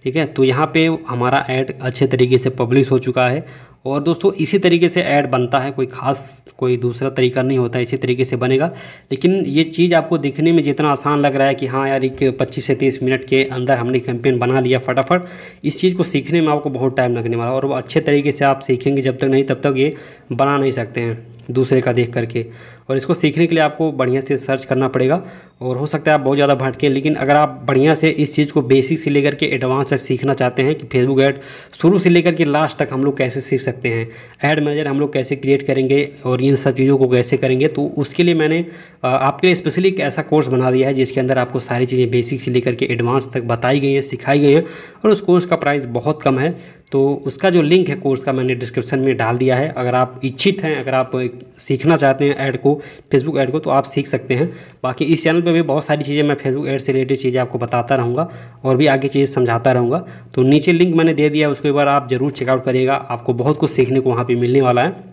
ठीक है। तो यहाँ पे हमारा ऐड अच्छे तरीके से पब्लिश हो चुका है और दोस्तों इसी तरीके से ऐड बनता है, कोई ख़ास कोई दूसरा तरीका नहीं होता, इसी तरीके से बनेगा। लेकिन ये चीज़ आपको दिखने में जितना आसान लग रहा है कि हाँ यार एक 25 से 30 मिनट के अंदर हमने कैंपेन बना लिया फटाफट, इस चीज़ को सीखने में आपको बहुत टाइम लगने वाला और वो अच्छे तरीके से आप सीखेंगे जब तक नहीं तब तक ये बना नहीं सकते हैं दूसरे का देख करके। और इसको सीखने के लिए आपको बढ़िया से सर्च करना पड़ेगा और हो सकता है आप बहुत ज़्यादा भटकें, लेकिन अगर आप बढ़िया से इस चीज़ को बेसिक से लेकर के एडवांस तक सीखना चाहते हैं कि फेसबुक ऐड शुरू से लेकर के लास्ट तक हम लोग कैसे सीख सकते हैं, ऐड मैनेजर हम लोग कैसे क्रिएट करेंगे और इन सब चीज़ों को कैसे करेंगे, तो उसके लिए मैंने आपके लिए स्पेशली एक ऐसा कोर्स बना दिया है जिसके अंदर आपको सारी चीज़ें बेसिक से लेकर के एडवांस तक बताई गई हैं, सिखाई गई हैं और उस कोर्स का प्राइस बहुत कम है। तो उसका जो लिंक है कोर्स का मैंने डिस्क्रिप्शन में डाल दिया है। अगर आप इच्छित हैं, अगर आप सीखना चाहते हैं ऐड को, फेसबुक ऐड को, तो आप सीख सकते हैं। बाकी इस चैनल पे भी बहुत सारी चीज़ें मैं फेसबुक ऐड से रिलेटेड चीज़ें आपको बताता रहूँगा और भी आगे चीज़ें समझाता रहूँगा। तो नीचे लिंक मैंने दे दिया, उसको एक बार आप ज़रूर चेकआउट करिएगा, आपको बहुत कुछ सीखने को वहाँ पर मिलने वाला है।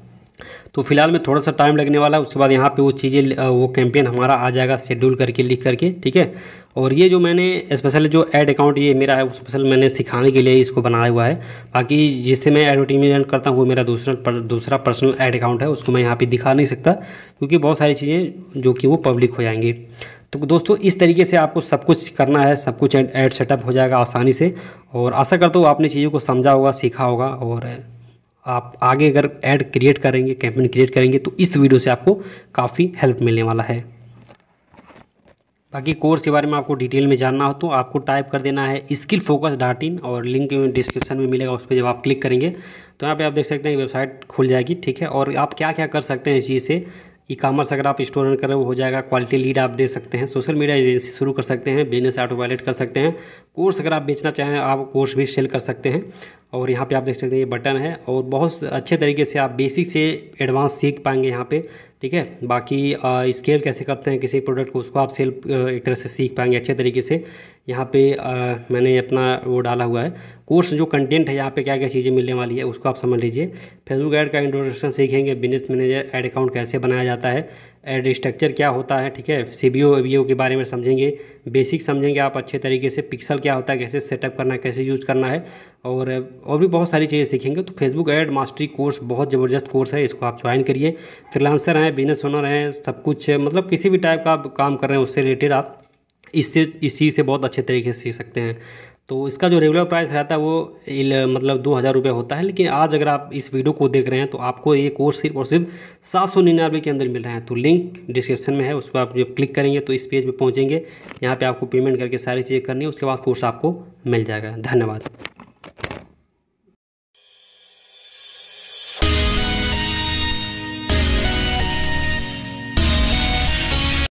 तो फिलहाल में थोड़ा सा टाइम लगने वाला है, उसके बाद यहाँ पे वो चीज़ें वो कैंपेन हमारा आ जाएगा शेड्यूल करके लिख करके, ठीक है। और ये जो मैंने स्पेशल जो ऐड अकाउंट ये मेरा है, स्पेशल मैंने सिखाने के लिए इसको बनाया हुआ है। बाकी जिससे मैं एडवर्टीजमेंट करता हूँ वो मेरा दूसरा पर्सनल ऐड अकाउंट है, उसको मैं यहाँ पे दिखा नहीं सकता क्योंकि बहुत सारी चीज़ें जो कि वो पब्लिक हो जाएंगी। तो दोस्तों इस तरीके से आपको सब कुछ करना है, सब कुछ ऐड सेटअप हो जाएगा आसानी से। और आशा करता हूँ आपने चीज़ों को समझा होगा, सीखा होगा और आप आगे अगर ऐड क्रिएट करेंगे, कैंपेन क्रिएट करेंगे तो इस वीडियो से आपको काफ़ी हेल्प मिलने वाला है। बाकी कोर्स के बारे में आपको डिटेल में जानना हो तो आपको टाइप कर देना है skillfocus.in और लिंक डिस्क्रिप्शन में मिलेगा, उस पर जब आप क्लिक करेंगे तो यहाँ पे आप देख सकते हैं वेबसाइट खुल जाएगी, ठीक है। और आप क्या क्या कर सकते हैं इस चीज़ से, ई कॉमर्स अगर आप स्टोर रन करें वो हो जाएगा, क्वालिटी लीड आप दे सकते हैं, सोशल मीडिया एजेंसी शुरू कर सकते हैं, बिजनेस ऑटो पायलट कर सकते हैं, कोर्स अगर आप बेचना चाहें आप कोर्स भी सेल कर सकते हैं। और यहाँ पे आप देख सकते हैं ये बटन है और बहुत अच्छे तरीके से आप बेसिक से एडवांस सीख पाएंगे यहाँ पे, ठीक है। बाकी स्केल कैसे करते हैं किसी प्रोडक्ट को, उसको आप सेल एक तरह से सीख पाएंगे अच्छे तरीके से। यहाँ पे मैंने अपना वो डाला हुआ है कोर्स, जो कंटेंट है यहाँ पे क्या क्या चीज़ें मिलने वाली है उसको आप समझ लीजिए। फेसबुक ऐड का इंट्रोडक्शन सीखेंगे, बिजनेस मैनेजर ऐड अकाउंट कैसे बनाया जाता है, ऐड स्ट्रक्चर क्या होता है, ठीक है, सीबीओ वीओ के बारे में समझेंगे, बेसिक समझेंगे आप अच्छे तरीके से, पिक्सल क्या होता है, कैसे सेटअप करना है, कैसे यूज़ करना है और भी बहुत सारी चीज़ें सीखेंगे। तो फेसबुक ऐड मास्टरी कोर्स बहुत ज़बरदस्त कोर्स है, इसको आप ज्वाइन करिए। फ्रीलांसर हैं, बिजनेस ओनर हैं, सब कुछ मतलब किसी भी टाइप का आप काम कर रहे हैं उससे रिलेटेड आप इस चीज़ से बहुत अच्छे तरीके से सीख सकते हैं। तो इसका जो रेगुलर प्राइस रहता है वो मतलब 2,000 रुपये होता है, लेकिन आज अगर आप इस वीडियो को देख रहे हैं तो आपको ये कोर्स सिर्फ और सिर्फ 799 के अंदर मिल रहा है। तो लिंक डिस्क्रिप्शन में है, उस पर आप जब क्लिक करेंगे तो इस पेज पे पहुंचेंगे, यहाँ पे आपको पेमेंट करके सारी चीज़ें करनी है, उसके बाद कोर्स आपको मिल जाएगा। धन्यवाद।